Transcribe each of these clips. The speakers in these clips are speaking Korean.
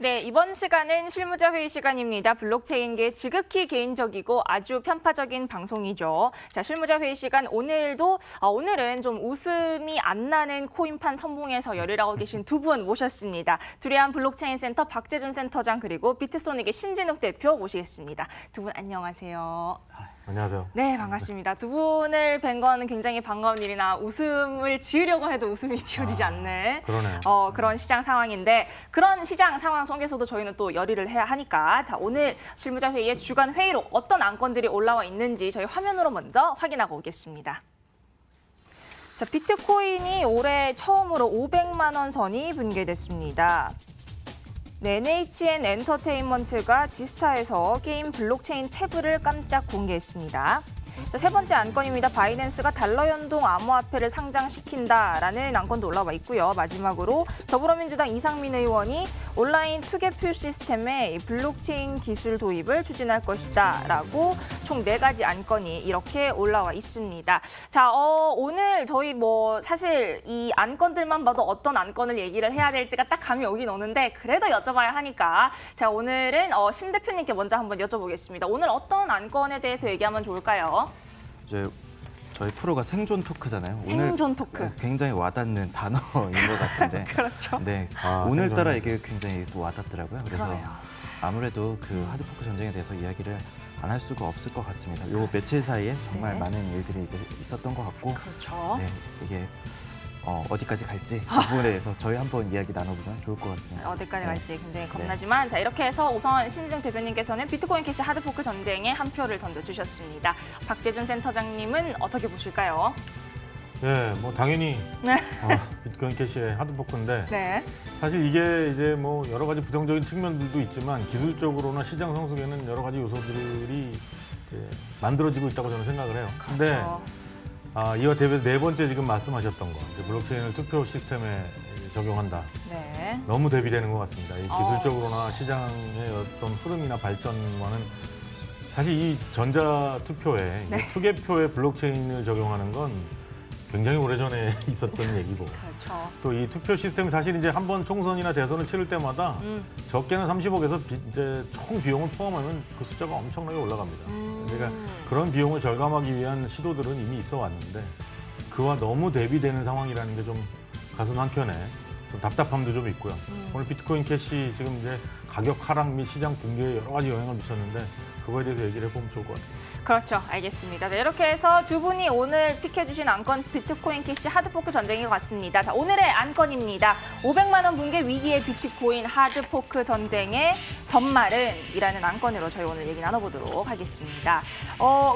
네, 이번 시간은 실무자 회의 시간입니다. 블록체인계 지극히 개인적이고 아주 편파적인 방송이죠. 자, 실무자 회의 시간 오늘은 좀 웃음이 안 나는 코인판 선봉에서 열의를 하고 계신 두 분 모셨습니다. 두레안 블록체인 센터 박재준 센터장 그리고 비트소닉의 신진욱 대표 모시겠습니다. 두 분 안녕하세요. 안녕하세요. 네, 반갑습니다. 두 분을 뵌 건 굉장히 반가운 일이나 웃음을 지으려고 해도 웃음이 지어지지 않는 그러네요. 그런 시장 상황인데 그런 시장 상황 속에서도 저희는 또 열의를 해야 하니까 자, 오늘 실무자 회의의 주간 회의록 어떤 안건들이 올라와 있는지 저희 화면으로 먼저 확인하고 오겠습니다. 자, 비트코인이 올해 처음으로 500만 원 선이 분개됐습니다. 네, NHN 엔터테인먼트가 지스타에서 게임 블록체인 탭을 깜짝 공개했습니다. 자, 세 번째 안건입니다. 바이낸스가 달러 연동 암호화폐를 상장시킨다라는 안건도 올라와 있고요. 마지막으로 더불어민주당 이상민 의원이 온라인 투개표 시스템에 블록체인 기술 도입을 추진할 것이다라고 총 4가지 안건이 이렇게 올라와 있습니다. 자, 오늘 저희 사실 이 안건들만 봐도 어떤 안건을 얘기를 해야 될지가 딱 감이 오긴 오는데 그래도 여쭤봐야 하니까 자, 오늘은 신 대표님께 먼저 한번 여쭤보겠습니다. 오늘 어떤 안건에 대해서 얘기하면 좋을까요? 이제 저희 프로가 생존 토크잖아요. 생존 토크. 오늘 굉장히 와닿는 단어인 것 같은데. 그렇죠. 네. 아, 오늘따라 생존. 이게 굉장히 또 와닿더라고요. 그래서 그러네요. 아무래도 그 하드포크 전쟁에 대해서 이야기를 안 할 수가 없을 것 같습니다. 요 며칠 사이에 정말 네. 많은 일들이 이제 있었던 것 같고, 그렇죠. 네, 이게 어디까지 갈지 그 부분에 대해서 저희 한번 이야기 나눠보면 좋을 것 같습니다. 어디까지 네. 갈지 굉장히 겁나지만 자, 이렇게 해서 우선 신진욱 대표님께서는 비트코인 캐시 하드포크 전쟁에 한 표를 던져주셨습니다. 박재준 센터장님은 어떻게 보실까요? 네, 당연히 네. 비트코인 캐시의 하드포크인데 네. 사실 이게 이제 여러 가지 부정적인 측면들도 있지만 기술적으로나 시장 성숙에는 여러 가지 요소들이 이제 만들어지고 있다고 저는 생각을 해요. 근데 그렇죠. 이와 대비해서 네 번째 지금 말씀하셨던 거, 이제 블록체인을 투표 시스템에 적용한다. 네. 너무 대비되는 것 같습니다. 이 기술적으로나 시장의 어떤 흐름이나 발전과는 사실 이 전자 투표에 네. 투개표에 블록체인을 적용하는 건 굉장히 오래전에 있었던 얘기고 그렇죠. 또 이 투표 시스템이 사실 이제 한 번 총선이나 대선을 치를 때마다 적게는 30억에서 이제 총 비용을 포함하면 그 숫자가 엄청나게 올라갑니다. 그러니까 그런 비용을 절감하기 위한 시도들은 이미 있어 왔는데 그와 너무 대비되는 상황이라는 게 좀 가슴 한켠에 좀 답답함도 좀 있고요. 오늘 비트코인 캐시 지금 이제 가격 하락 및 시장 붕괴에 여러 가지 영향을 미쳤는데 그거에 대해서 얘기를 해보면 좋을 것 같습니다. 그렇죠. 알겠습니다. 자, 이렇게 해서 두 분이 오늘 픽해주신 안건 비트코인 캐시 하드포크 전쟁인 것 같습니다. 자, 오늘의 안건입니다. 500만 원 붕괴 위기의 비트코인 하드포크 전쟁의 전말은 이라는 안건으로 저희 오늘 얘기 나눠보도록 하겠습니다.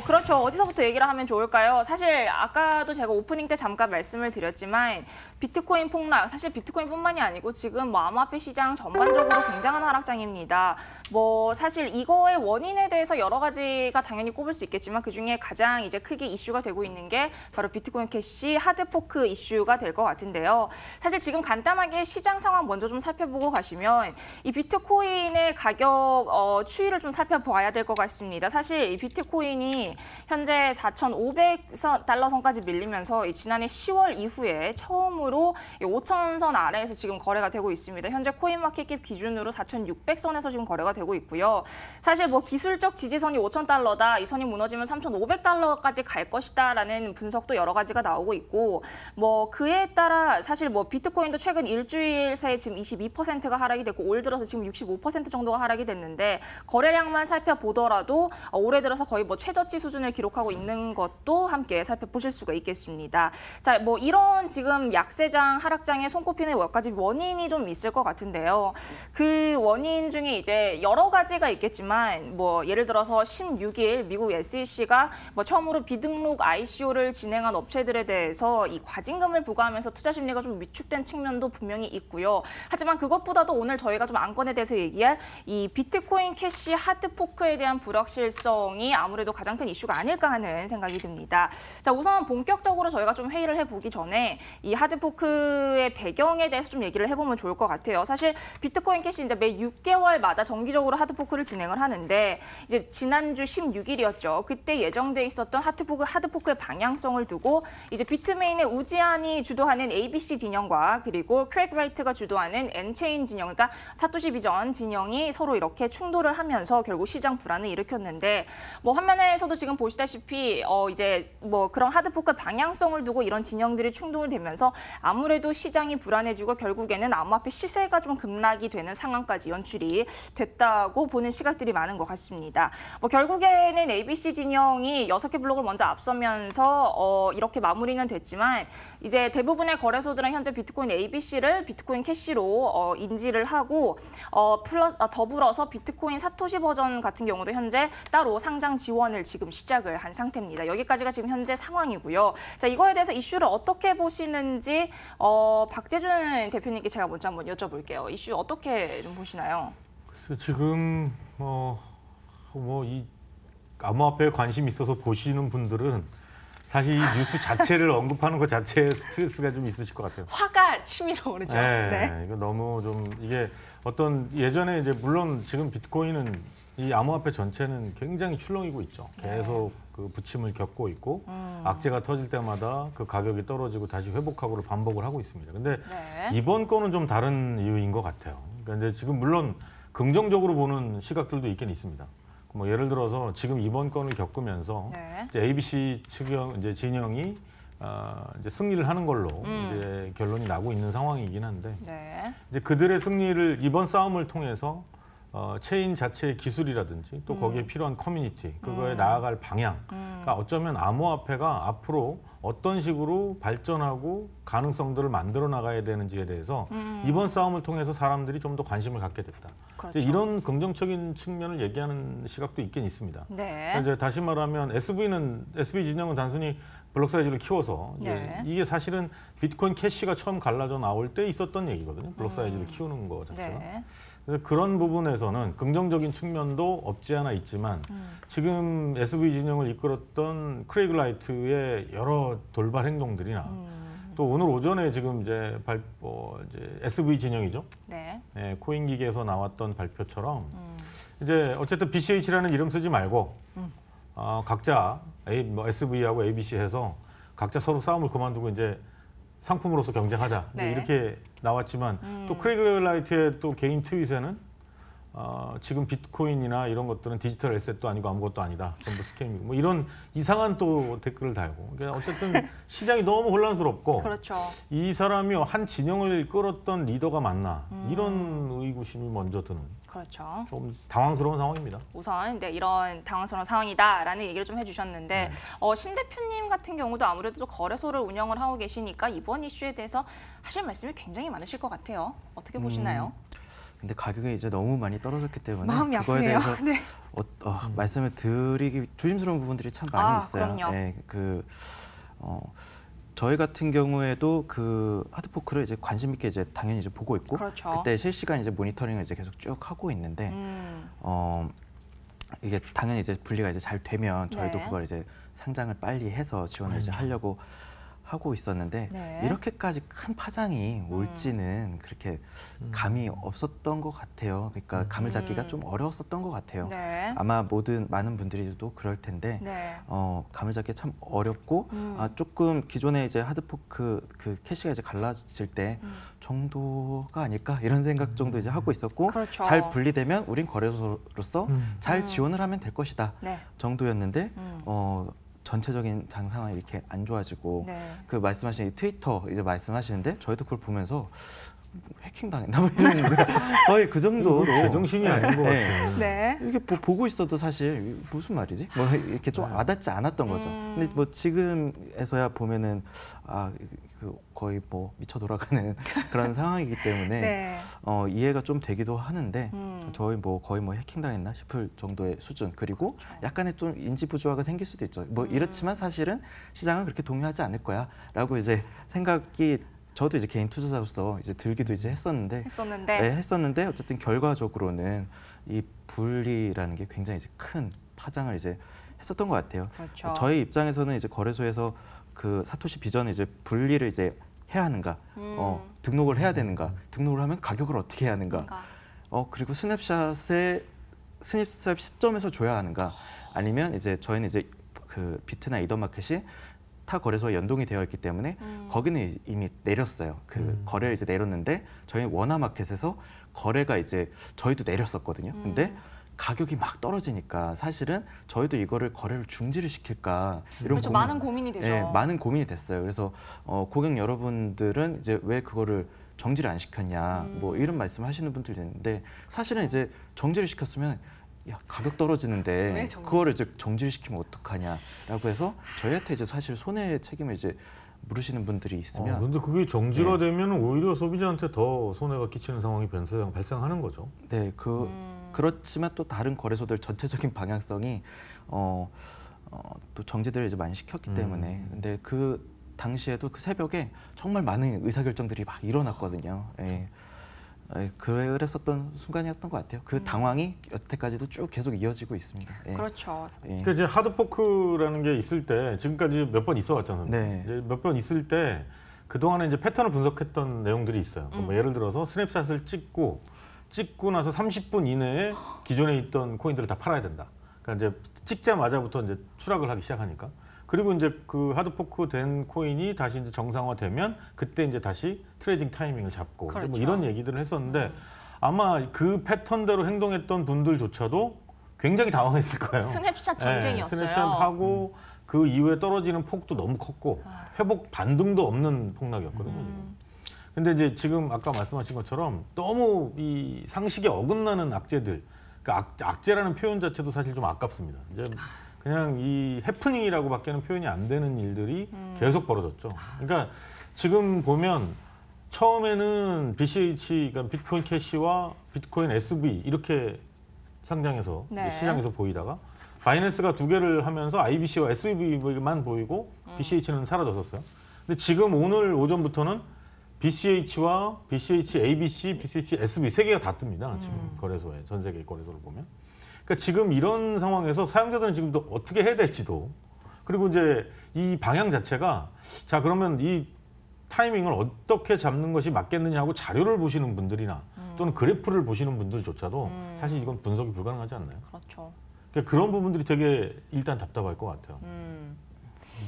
그렇죠. 어디서부터 얘기를 하면 좋을까요? 사실 아까도 제가 오프닝 때 잠깐 말씀을 드렸지만 비트코인 폭락, 사실 비트코인뿐만이 아니고 지금 암호화폐 시장 전반적으로 굉장한 하락장입니다. 사실 이거의 원인에 대해서 여러 가지가 당연히 꼽을 수 있겠지만 그중에 가장 이제 크게 이슈가 되고 있는 게 바로 비트코인 캐시 하드포크 이슈가 될 것 같은데요. 사실 지금 간단하게 시장 상황 먼저 좀 살펴보고 가시면 이 비트코인의 가격 추이를 좀 살펴봐야 될 것 같습니다. 사실 이 비트코인이 현재 4,500달러 선까지 밀리면서 지난해 10월 이후에 처음으로 5,000선 아래에서 지금 거래가 되고 있습니다. 현재 코인마켓캡 기준으로 4,600선에서 지금 거래가 되고 있고요. 사실 기술적 지지선이 5,000달러다. 이 선이 무너지면 3,500달러까지 갈 것이다라는 분석도 여러 가지가 나오고 있고 그에 따라 사실 비트코인도 최근 일주일 새에 지금 22%가 하락이 됐고 올 들어서 지금 65% 정도가 하락이 됐는데 거래량만 살펴보더라도 올해 들어서 거의 최저치 수준을 기록하고 있는 것도 함께 살펴보실 수가 있겠습니다. 자, 이런 지금 약세장 하락장에 손꼽히는 몇 가지 원인이 좀 있을 것 같은데요. 그 원인 중에 이제 여러 가지가 있겠지만 예를 들어서 16일 미국 SEC가 처음으로 비등록 ICO를 진행한 업체들에 대해서 이 과징금을 부과하면서 투자 심리가 좀 위축된 측면도 분명히 있고요. 하지만 그것보다도 오늘 저희가 좀 안건에 대해서 얘기할 이 비트코인 캐시 하드포크에 대한 불확실성이 아무래도 가장 큰 이슈가 아닐까 하는 생각이 듭니다. 자, 우선 본격적으로 저희가 좀 회의를 해보기 전에 이 하드포크의 배경에 대해서 좀 얘기를 해보면 좋을 것 같아요. 사실 비트코인 캐시 이제 매 6개월마다 정기적으로 하드포크를 진행을 하는데 이제 지난주 16일이었죠. 그때 예정돼 있었던 하드포크의 방향성을 두고 이제 비트메인의 우지안이 주도하는 ABC 진영과 그리고 크랙 라이트가 주도하는 엔체인 진영, 그러니까 사토시 비전 진영이 서로 이렇게 충돌을 하면서 결국 시장 불안을 일으켰는데 뭐 화면에서도 지금 보시다시피 이제 뭐 그런 하드포크 방향성을 두고 이런 진영들이 충돌되면서 아무래도 시장이 불안해지고 결국에는 암호화폐 시세가 좀 급락이 되는 상황까지 연출이 됐다고 보는 시각들이 많은 것 같습니다. 뭐 결국에는 ABC 진영이 6개 블록을 먼저 앞서면서 이렇게 마무리는 됐지만 이제 대부분의 거래소들은 현재 비트코인 ABC를 비트코인 캐시로 인지를 하고 더불어서 비트코인 사토시 버전 같은 경우도 현재 따로 상장 지원을 지금 시작을 한 상태입니다. 여기까지가 지금 현재 상황이고요. 자, 이거에 대해서 이슈를 어떻게 보시는지 박재준 대표님께 제가 먼저 한번 여쭤볼게요. 이슈 어떻게 좀 보시나요? 글쎄, 지금 이 암호화폐에 관심 있어서 보시는 분들은 사실 이 뉴스 자체를 언급하는 것 자체에 스트레스가 좀 있으실 것 같아요. 화가 치밀어 오르죠. 네, 이거 너무 좀 이게 어떤 예전에 이제 물론 지금 비트코인은 이 암호화폐 전체는 굉장히 출렁이고 있죠. 계속 그 부침을 겪고 있고 악재가 터질 때마다 그 가격이 떨어지고 다시 회복하고를 반복을 하고 있습니다. 근데 이번 건은 좀 다른 이유인 것 같아요. 그러니까 이제 지금 물론 긍정적으로 보는 시각들도 있긴 있습니다. 뭐 예를 들어서 지금 이번 건을 겪으면서 이제 ABC 이제 진영이 이제 승리를 하는 걸로 이제 결론이 나고 있는 상황이긴 한데 이제 그들의 승리를 이번 싸움을 통해서 체인 자체의 기술이라든지 또 거기에 필요한 커뮤니티, 그거에 나아갈 방향, 그러니까 어쩌면 암호화폐가 앞으로 어떤 식으로 발전하고 가능성들을 만들어 나가야 되는지에 대해서 이번 싸움을 통해서 사람들이 좀 더 관심을 갖게 됐다. 그렇죠. 이런 긍정적인 측면을 얘기하는 시각도 있긴 있습니다. 그러니까 이제 다시 말하면 SB 진영은 단순히 블록 사이즈를 키워서 이게 사실은 비트코인 캐시가 처음 갈라져 나올 때 있었던 얘기거든요. 블록 사이즈를 키우는 거 자체가. 그래서 그런 부분에서는 긍정적인 측면도 없지 않아 있지만 지금 SV 진영을 이끌었던 크레이그 라이트의 여러 돌발 행동들이나 또 오늘 오전에 지금 이제 SV 진영이죠. 코인 기계에서 나왔던 발표처럼 이제 어쨌든 BCH라는 이름 쓰지 말고 각자 SV하고 ABC 해서 각자 서로 싸움을 그만두고 이제 상품으로서 경쟁하자 이렇게 나왔지만 또 크레이그 라이트의 또 개인 트윗에는 지금 비트코인이나 이런 것들은 디지털 에셋도 아니고 아무것도 아니다. 전부 스캠이고 뭐 이런 이상한 또 댓글을 달고. 그러니까 어쨌든 시장이 너무 혼란스럽고 이 사람이 한 진영을 끌었던 리더가 맞나 이런 의구심이 먼저 드는 좀 당황스러운 상황입니다. 우선 이런 당황스러운 상황이다라는 얘기를 좀 해주셨는데 신 대표님 같은 경우도 아무래도 거래소를 운영을 하고 계시니까 이번 이슈에 대해서 하실 말씀이 굉장히 많으실 것 같아요. 어떻게 보시나요? 근데 가격이 이제 너무 많이 떨어졌기 때문에 마음이 그거에 아프네요. 대해서 말씀을 드리기 조심스러운 부분들이 참 많이 있어요. 그럼요. 저희 같은 경우에도 그 하드포크를 이제 관심 있게 이제 당연히 이제 보고 있고 그때 실시간 이제 모니터링을 이제 계속 쭉 하고 있는데 이게 당연히 이제 분리가 이제 잘 되면 저희도 그걸 이제 상장을 빨리 해서 지원을 이제 하려고 하고 있었는데 이렇게까지 큰 파장이 올지는 그렇게 감이 없었던 것 같아요. 그러니까 감을 잡기가 좀 어려웠었던 것 같아요. 아마 많은 분들이도 그럴 텐데 감을 잡기 참 어렵고 조금 기존에 이제 하드포크 그 캐시가 이제 갈라질 때 정도가 아닐까 이런 생각 정도 이제 하고 있었고 잘 분리되면 우린 거래소로서 잘 지원을 하면 될 것이다 정도였는데 전체적인 장 상황이 이렇게 안 좋아지고 그 말씀하신 트위터 이제 말씀하시는데 저희도 그걸 보면서 해킹 당했나 뭐 이런 거의 그 정도로 제정신이 아닌 것 같아요. 이렇게 보고 있어도 사실 무슨 말이지? 뭐 이렇게 좀 와닿지 않았던 거죠. 근데 뭐 지금에서야 보면은 거의 뭐 미쳐 돌아가는 그런 상황이기 때문에 이해가 좀 되기도 하는데 저희 뭐 거의 뭐 해킹 당했나 싶을 정도의 수준 그리고 약간의 좀 인지 부조화가 생길 수도 있죠. 뭐 이렇지만 사실은 시장은 그렇게 동의하지 않을 거야라고 이제 생각이 저도 이제 개인 투자자로서 이제 들기도 이제 했었는데 어쨌든 결과적으로는 이 분리라는 게 굉장히 이제 큰 파장을 이제 했었던 것 같아요. 그렇죠. 저희 입장에서는 이제 거래소에서 그 사토시 비전을 이제 분리를 이제 해야 하는가, 등록을 해야 되는가, 등록을 하면 가격을 어떻게 해야 하는가, 그리고 스냅샷 시점에서 줘야 하는가, 아니면 이제 저희는 이제 그 비트나 이더마켓이 타 거래소와 연동이 되어 있기 때문에 거기는 이미 내렸어요. 그 거래를 이제 내렸는데 저희 원화마켓에서 거래가 이제 저희도 내렸었거든요. 근데 가격이 막 떨어지니까 사실은 저희도 이거를 거래를 중지를 시킬까 이런 그렇죠. 많은 고민이 되죠. 네, 많은 고민이 됐어요. 그래서 고객 여러분들은 이제 왜 그거를 정지를 안 시켰냐 뭐 이런 말씀하시는 분들이 있는데 사실은 이제 정지를 시켰으면 야 가격 떨어지는데 그거를 이제 정지를 시키면 어떡하냐라고 해서 저희한테 이제 사실 손해 책임을 이제 물으시는 분들이 있으면 근데 그게 정지가 되면 오히려 소비자한테 더 손해가 끼치는 상황이 발생하는 거죠. 네, 그렇지만 또 다른 거래소들 전체적인 방향성이 또 정지들을 이제 많이 시켰기 때문에 근데 그 당시에도 그 새벽에 정말 많은 의사결정들이 막 일어났거든요. 예. 그랬었던 순간이었던 것 같아요. 그 당황이 여태까지도 쭉 계속 이어지고 있습니다. 예. 그렇죠. 그러니까 이제 하드포크라는 게 있을 때 지금까지 몇 번 있어왔잖아요. 네. 몇 번 있을 때 그동안에 이제 패턴을 분석했던 내용들이 있어요. 뭐 예를 들어서 스냅샷을 찍고 나서 30분 이내에 기존에 있던 코인들을 다 팔아야 된다. 그러니까 이제 찍자마자부터 이제 추락을 하기 시작하니까. 그리고 이제 그 하드포크 된 코인이 다시 이제 정상화되면 그때 이제 다시 트레이딩 타이밍을 잡고 그렇죠. 뭐 이런 얘기들을 했었는데 아마 그 패턴대로 행동했던 분들조차도 굉장히 당황했을 거예요. 스냅샷 전쟁이었어요. 스냅샷하고 그 이후에 떨어지는 폭도 너무 컸고 회복 반등도 없는 폭락이었거든요. 근데 이제 지금 아까 말씀하신 것처럼 너무 이 상식에 어긋나는 악재들, 그러니까 악재라는 표현 자체도 사실 좀 아깝습니다. 이제 그냥 이 해프닝이라고밖에는 표현이 안 되는 일들이 계속 벌어졌죠. 그러니까 지금 보면 처음에는 BCH, 그러니까 비트코인 캐시와 비트코인 SV 이렇게 상장해서 시장에서 보이다가 바이낸스가 두 개를 하면서 IBC와 SV만 보이고 BCH는 사라졌었어요. 근데 지금 오늘 오전부터는 BCH와 BCH ABC, BCH SV 세 개가 다 뜹니다. 지금 거래소에 전 세계 거래소를 보면. 그러니까 지금 이런 상황에서 사용자들은 지금 또 어떻게 해야 될지도 그리고 이제 이 방향 자체가 자 그러면 이 타이밍을 어떻게 잡는 것이 맞겠느냐 하고 자료를 보시는 분들이나 또는 그래프를 보시는 분들조차도 사실 이건 분석이 불가능하지 않나요? 그렇죠. 그러니까 그런 부분들이 되게 일단 답답할 것 같아요.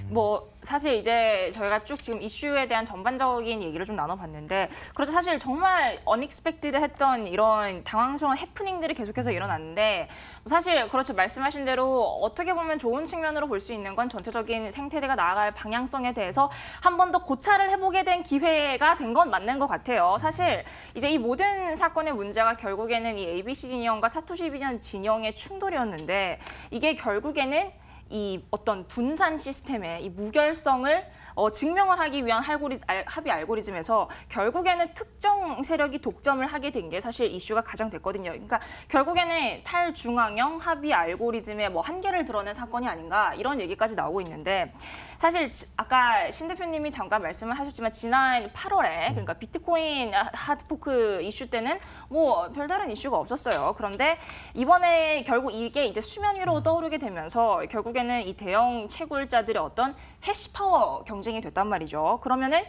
뭐 사실 이제 저희가 쭉 지금 이슈에 대한 전반적인 얘기를 좀 나눠봤는데 그렇죠. 사실 정말 unexpected했던 이런 당황스러운 해프닝들이 계속해서 일어났는데 사실 그렇죠. 말씀하신 대로 어떻게 보면 좋은 측면으로 볼 수 있는 건 전체적인 생태계가 나아갈 방향성에 대해서 한 번 더 고찰을 해보게 된 기회가 된 건 맞는 것 같아요. 사실 이제 이 모든 사건의 문제가 결국에는 이 ABC 진영과 사토시 비전 진영의 충돌이었는데 이게 결국에는 이 어떤 분산 시스템의 이 무결성을 증명을 하기 위한 합의 알고리즘에서 결국에는 특정 세력이 독점을 하게 된 게 사실 이슈가 가장 됐거든요. 그러니까 결국에는 탈중앙형 합의 알고리즘의 뭐 한계를 드러낸 사건이 아닌가 이런 얘기까지 나오고 있는데 사실 아까 신 대표님이 잠깐 말씀을 하셨지만 지난 8월에 그러니까 비트코인 하드포크 이슈 때는 뭐 별다른 이슈가 없었어요. 그런데 이번에 결국 이게 이제 수면 위로 떠오르게 되면서 결국에는 이 대형 채굴자들의 어떤 해시파워 경쟁이 됐단 말이죠. 그러면은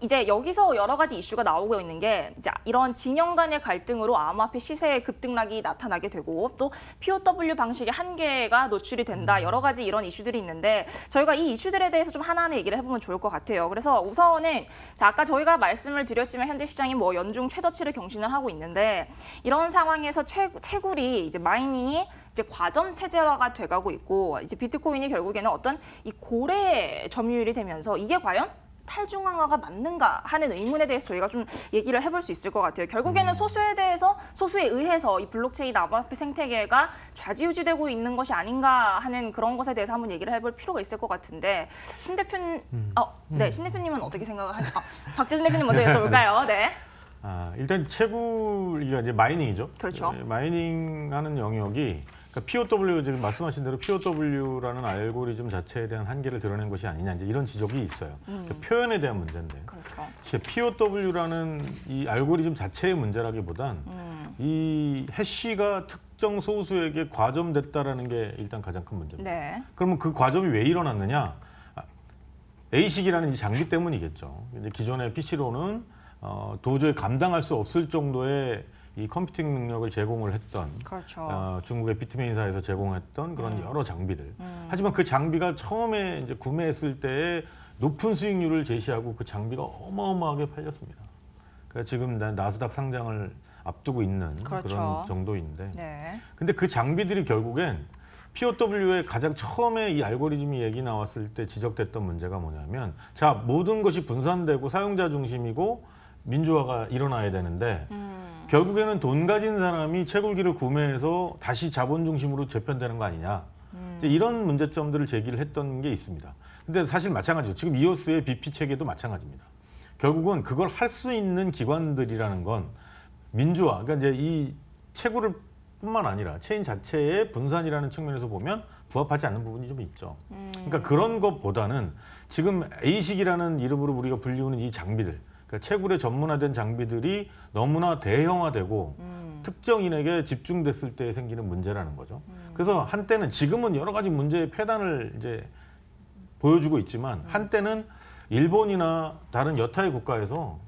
이제 여기서 여러 가지 이슈가 나오고 있는 게 이제 이런 진영 간의 갈등으로 암호화폐 시세의 급등락이 나타나게 되고 또 POW 방식의 한계가 노출이 된다. 여러 가지 이런 이슈들이 있는데 저희가 이 이슈들에 대해서 좀 하나하나 얘기를 해보면 좋을 것 같아요. 그래서 우선은 자, 아까 저희가 말씀을 드렸지만 현재 시장이 뭐 연중 최저치를 경신을 하고 있는데 이런 상황에서 채굴이 이제 마이닝이 이제 과점 체제화가 돼가고 있고 이제 비트코인이 결국에는 어떤 이 고래 점유율이 되면서 이게 과연 탈중앙화가 맞는가 하는 의문에 대해서 저희가 좀 얘기를 해볼 수 있을 것 같아요. 결국에는 소수에 의해서 이 블록체인 암호화폐 생태계가 좌지우지되고 있는 것이 아닌가 하는 그런 것에 대해서 한번 얘기를 해볼 필요가 있을 것 같은데 신 대표님, 신 대표님은 어떻게 생각하시죠? 박재준 대표님 먼저 여쭤볼까요? 네. 일단 채굴이가 이제 마이닝이죠. 그렇죠. 마이닝하는 영역이 그러니까 POW 지금 말씀하신 대로 POW라는 알고리즘 자체에 대한 한계를 드러낸 것이 아니냐 이제 이런 지적이 있어요. 그러니까 표현에 대한 문제인데. 그렇죠. POW라는 이 알고리즘 자체의 문제라기보단 이 해시가 특정 소수에게 과점됐다라는 게 일단 가장 큰 문제입니다. 네. 그러면 그 과점이 왜 일어났느냐? A식이라는 이 장비 때문이겠죠. 이제 기존의 PC로는 도저히 감당할 수 없을 정도의 이 컴퓨팅 능력을 제공을 했던 그렇죠. 중국의 비트메인사에서 제공했던 그런 여러 장비들. 하지만 그 장비가 처음에 이제 구매했을 때에 높은 수익률을 제시하고 그 장비가 어마어마하게 팔렸습니다. 그러니까 지금 나스닥 상장을 앞두고 있는 그렇죠. 그런 정도인데. 네. 근데 그 장비들이 결국엔 POW의 가장 처음에 이 알고리즘이 얘기 나왔을 때 지적됐던 문제가 뭐냐면, 자, 모든 것이 분산되고 사용자 중심이고 민주화가 일어나야 되는데 결국에는 돈 가진 사람이 채굴기를 구매해서 다시 자본 중심으로 재편되는 거 아니냐. 이제 이런 문제점들을 제기를 했던 게 있습니다. 근데 사실 마찬가지죠. 지금 이오스의 BP 체계도 마찬가지입니다. 결국은 그걸 할 수 있는 기관들이라는 건 민주화, 그러니까 이제 이 채굴을 뿐만 아니라 체인 자체의 분산이라는 측면에서 보면 부합하지 않는 부분이 좀 있죠. 그러니까 그런 것보다는 지금 A식이라는 이름으로 우리가 불리우는 이 장비들, 그러니까 채굴에 전문화된 장비들이 너무나 대형화되고 특정인에게 집중됐을 때 생기는 문제라는 거죠. 그래서 한때는, 지금은 여러 가지 문제의 폐단을 이제 보여주고 있지만 한때는 일본이나 다른 여타의 국가에서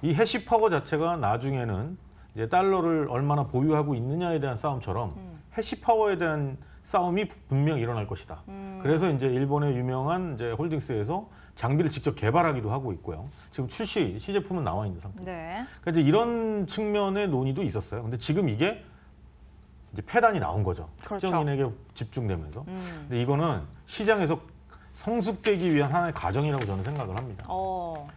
이 해시 파워 자체가 나중에는 이제 달러를 얼마나 보유하고 있느냐에 대한 싸움처럼 해시 파워에 대한 싸움이 분명히 일어날 것이다. 그래서 이제 일본의 유명한 이제 홀딩스에서 장비를 직접 개발하기도 하고 있고요. 지금 시제품은 나와 있는 상태. 네. 그러니까 이제 이런 측면의 논의도 있었어요. 근데 지금 이게 이제 폐단이 나온 거죠. 그렇죠. 특정인에게 집중되면서. 근데 이거는 시장에서 성숙되기 위한 하나의 과정이라고 저는 생각을 합니다.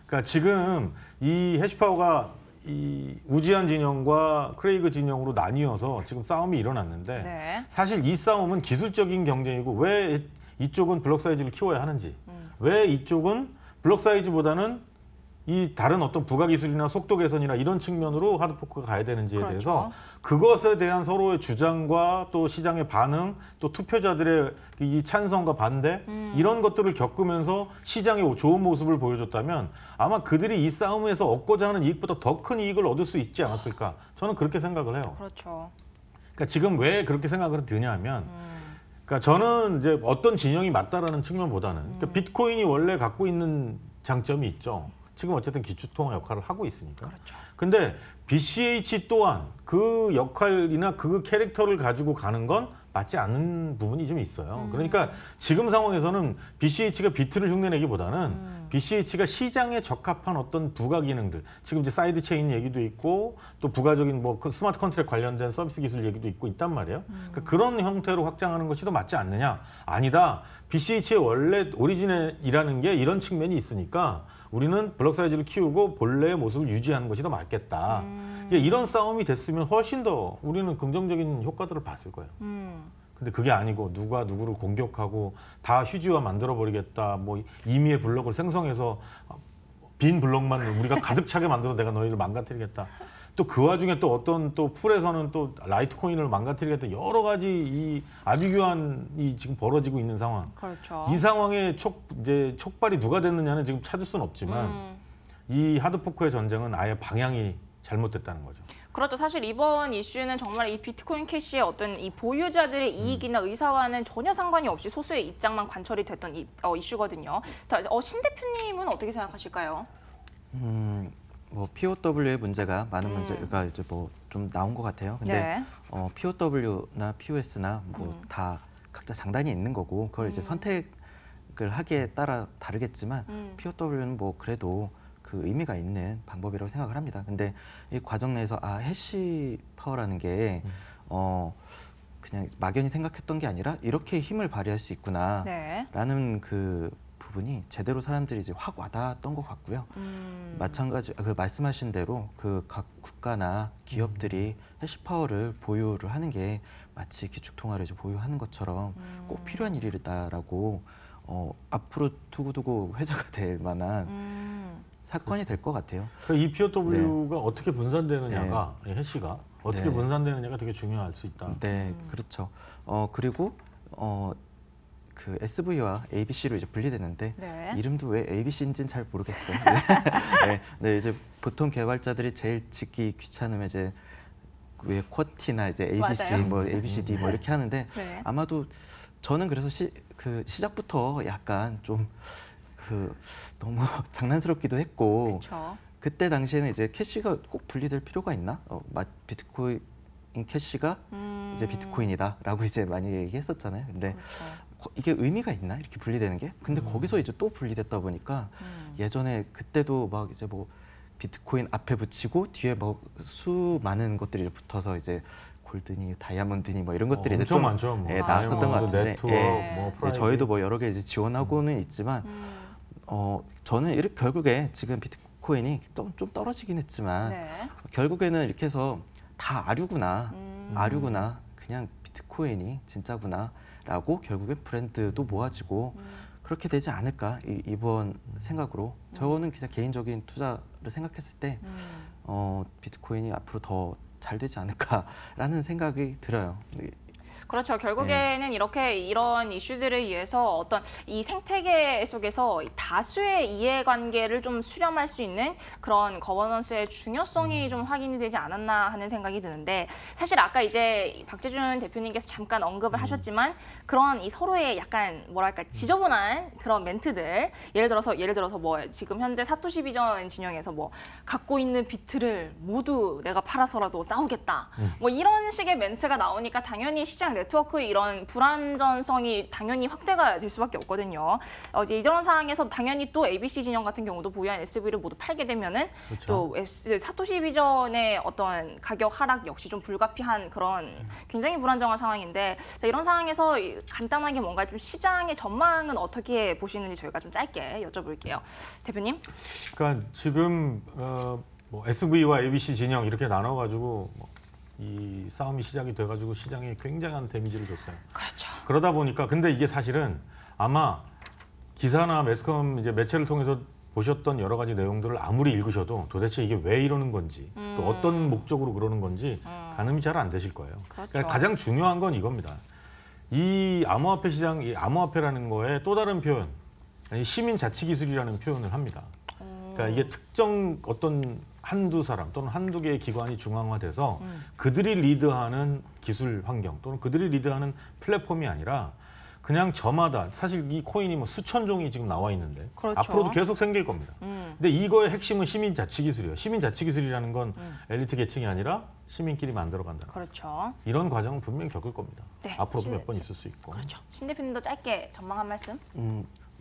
그러니까 지금 이 해시파워가 이 우지한 진영과 크레이그 진영으로 나뉘어서 지금 싸움이 일어났는데 네. 사실 이 싸움은 기술적인 경쟁이고, 왜 이쪽은 블록 사이즈를 키워야 하는지, 왜 이쪽은 블록 사이즈보다는 이 다른 어떤 부가 기술이나 속도 개선이나 이런 측면으로 하드포크가 가야 되는지에 그렇죠. 대해서 그것에 대한 서로의 주장과 또 시장의 반응, 또 투표자들의 이 찬성과 반대, 이런 것들을 겪으면서 시장의 좋은 모습을 보여줬다면 아마 그들이 이 싸움에서 얻고자 하는 이익보다 더 큰 이익을 얻을 수 있지 않았을까, 저는 그렇게 생각을 해요. 그렇죠. 그러니까 지금 왜 그렇게 생각을 드냐 하면, 그러니까 저는 이제 어떤 진영이 맞다라는 측면보다는 그러니까 비트코인이 원래 갖고 있는 장점이 있죠. 지금 어쨌든 기축통화 역할을 하고 있으니까. 그렇죠. 근데 BCH 또한 그 역할이나 그 캐릭터를 가지고 가는 건 맞지 않는 부분이 좀 있어요. 그러니까 지금 상황에서는 BCH가 비트를 흉내내기보다는 BCH가 시장에 적합한 어떤 부가 기능들, 지금 이제 사이드 체인 얘기도 있고 또 부가적인 뭐 스마트 컨트랙 관련된 서비스 기술 얘기도 있고 있단 말이에요. 그러니까 그런 형태로 확장하는 것이 더 맞지 않느냐? 아니다. BCH의 원래 오리진이라는 게 이런 측면이 있으니까 우리는 블록 사이즈를 키우고 본래의 모습을 유지하는 것이 더 맞겠다. 이런 싸움이 됐으면 훨씬 더 우리는 긍정적인 효과들을 봤을 거예요. 근데 그게 아니고 누가 누구를 공격하고 다 휴지화 만들어버리겠다. 뭐 임의의 블록을 생성해서 빈 블록만 우리가 가득 차게 만들어서 내가 너희를 망가뜨리겠다. 또 그 와중에 또 어떤 또 풀에서는 또 라이트코인을 망가뜨리겠다. 여러 가지 이 아비규환이 지금 벌어지고 있는 상황. 그렇죠. 이 상황에 이제 촉발이 누가 됐느냐는 지금 찾을 수는 없지만 이 하드포크의 전쟁은 아예 방향이 잘못됐다는 거죠. 그렇죠. 사실 이번 이슈는 정말 이 비트코인 캐시의 어떤 이 보유자들의 이익이나 의사와는 전혀 상관이 없이 소수의 입장만 관철이 됐던 이슈거든요. 자, 신 대표님은 어떻게 생각하실까요? 뭐 POW의 문제가 많은 문제가 이제 뭐 좀 나온 것 같아요. 근데 네. POW나 POS나 뭐 다 각자 장단이 있는 거고, 그걸 이제 선택을 하기에 따라 다르겠지만 POW는 뭐 그래도 그 의미가 있는 방법이라고 생각을 합니다. 근데 이 과정 내에서 해시 파워라는 게 그냥 막연히 생각했던 게 아니라 이렇게 힘을 발휘할 수 있구나라는 그 부분이 제대로 사람들이 이제 확 와닿았던 것 같고요. 마찬가지 그 말씀하신 대로 그 각 국가나 기업들이 해시파워를 보유를 하는 게 마치 기축통화를 이제 보유하는 것처럼 꼭 필요한 일이다라고 앞으로 두고두고 회자가 될 만한 사건이 될 것 같아요. 그러니까 이 POW가 어떻게 분산되느냐가, 해시가 어떻게 분산되느냐가 되게 중요할 수 있다. 네, 그렇죠. 그리고 그 SV와 ABC로 이제 분리되는데 이름도 왜 ABC인지는 잘 모르겠어요. 네, 이제 보통 개발자들이 제일 짓기 귀찮으면 이제 왜 쿼티나 이제 ABC, 맞아요. 뭐 ABCD 뭐 이렇게 하는데 네. 아마도 저는 그래서 그 시작부터 약간 좀 너무 장난스럽기도 했고 그렇죠. 그때 당시에는 이제 캐시가 꼭 분리될 필요가 있나? 비트코인 캐시가 이제 비트코인이다라고 이제 많이 얘기했었잖아요. 근데 그렇죠. 이게 의미가 있나? 이렇게 분리되는 게? 근데 거기서 이제 또 분리됐다 보니까 예전에 그때도 막 이제 뭐 비트코인 앞에 붙이고 뒤에 뭐 수많은 것들이 붙어서 이제 골드니 다이아몬드니 뭐 이런 것들이 이제 엄청 좀 많죠. 뭐. 나왔었던 것 같은데 네트워크, 뭐 네, 프라이빗. 저희도 뭐 여러 개 이제 지원하고는 있지만 저는 이렇게 결국에 지금 비트코인이 좀 떨어지긴 했지만 네. 결국에는 이렇게 해서 다 아류구나 그냥 비트코인이 진짜구나라고 결국에 브랜드도 모아지고 그렇게 되지 않을까 이번 생각으로 저는 그냥 개인적인 투자를 생각했을 때 비트코인이 앞으로 더 잘 되지 않을까라는 생각이 들어요. 그렇죠. 결국에는 이렇게 이런 이슈들을 위해서 어떤 이 생태계 속에서 다수의 이해관계를 좀 수렴할 수 있는 그런 거버넌스의 중요성이 좀 확인이 되지 않았나 하는 생각이 드는데 사실 아까 이제 박재준 대표님께서 잠깐 언급을 하셨지만 그런 이 서로의 약간 뭐랄까 지저분한 그런 멘트들 예를 들어서 뭐 지금 현재 사토시 비전 진영에서 뭐 갖고 있는 비트를 모두 내가 팔아서라도 싸우겠다. 뭐 이런 식의 멘트가 나오니까 당연히 시장 네트워크의 이런 불안전성이 당연히 확대가 될 수밖에 없거든요. 이제 이런 상황에서 당연히 또 ABC 진영 같은 경우도 보유한 SV를 모두 팔게 되면은 그렇죠. 또 사토시 비전의 어떤 가격 하락 역시 좀 불가피한 그런 굉장히 불안정한 상황인데 자, 이런 상황에서 간단하게 뭔가 좀 시장의 전망은 어떻게 보시는지 저희가 좀 짧게 여쭤볼게요. 대표님? 그러니까 지금 뭐 SV와 ABC 진영 이렇게 나눠가지고 이 싸움이 시작이 돼가지고 시장에 굉장한 데미지를 줬어요. 그렇죠. 그러다 보니까 근데 이게 사실은 아마 기사나 매스컴 이제 매체를 통해서 보셨던 여러 가지 내용들을 아무리 읽으셔도 도대체 이게 왜 이러는 건지 또 어떤 목적으로 그러는 건지 가늠이 잘 안 되실 거예요. 그렇죠. 그러니까 가장 중요한 건 이겁니다. 이 암호화폐 시장, 이 암호화폐라는 거에 또 다른 표현, 아니 시민 자치 기술이라는 표현을 합니다. 그러니까 이게 특정 어떤 한두 사람 또는 한두 개의 기관이 중앙화돼서 그들이 리드하는 기술 환경 또는 그들이 리드하는 플랫폼이 아니라 그냥 저마다 사실 이 코인이 뭐 수천 종이 지금 나와 있는데 그렇죠. 앞으로도 계속 생길 겁니다. 근데 이거의 핵심은 시민 자치 기술이에요. 시민 자치 기술이라는 건 엘리트 계층이 아니라 시민끼리 만들어 간다. 그렇죠. 이런 과정은 분명히 겪을 겁니다. 네. 앞으로도 몇 번 있을 수 있고. 그렇죠. 신 대표님도 짧게 전망 한 말씀.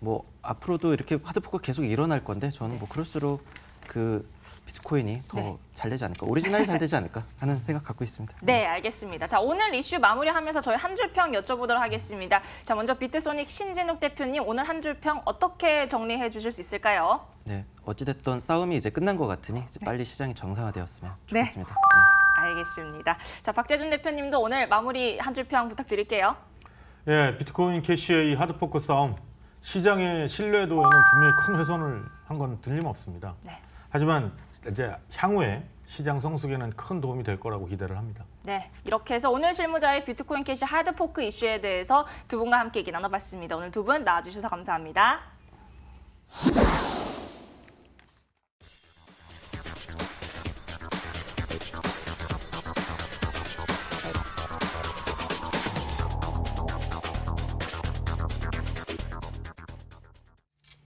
뭐 앞으로도 이렇게 하드포크가 계속 일어날 건데 저는 뭐 그럴수록 그 비트코인이 더 잘 되지 않을까, 오리지널이 잘 되지 않을까 하는 생각 갖고 있습니다. 네, 알겠습니다. 자, 오늘 이슈 마무리하면서 저희 한 줄 평 여쭤보도록 하겠습니다. 자, 먼저 비트소닉 신진욱 대표님, 오늘 한 줄 평 어떻게 정리해 주실 수 있을까요? 네, 어찌됐든 싸움이 이제 끝난 것 같으니 이제 빨리 시장이 정상화되었으면 네. 좋겠습니다. 알겠습니다. 자, 박재준 대표님도 오늘 마무리 한 줄 평 부탁드릴게요. 예, 비트코인 캐시의 이 하드포크 싸움, 시장의 신뢰도에는 분명히 큰 훼손을 한 건 틀림없습니다. 네. 하지만 이제 향후에 시장 성숙에는 큰 도움이 될 거라고 기대를 합니다. 네, 이렇게 해서 오늘 실무자의 비트코인 캐시 하드포크 이슈에 대해서 두 분과 함께 얘기 나눠봤습니다. 오늘 두 분 나와주셔서 감사합니다.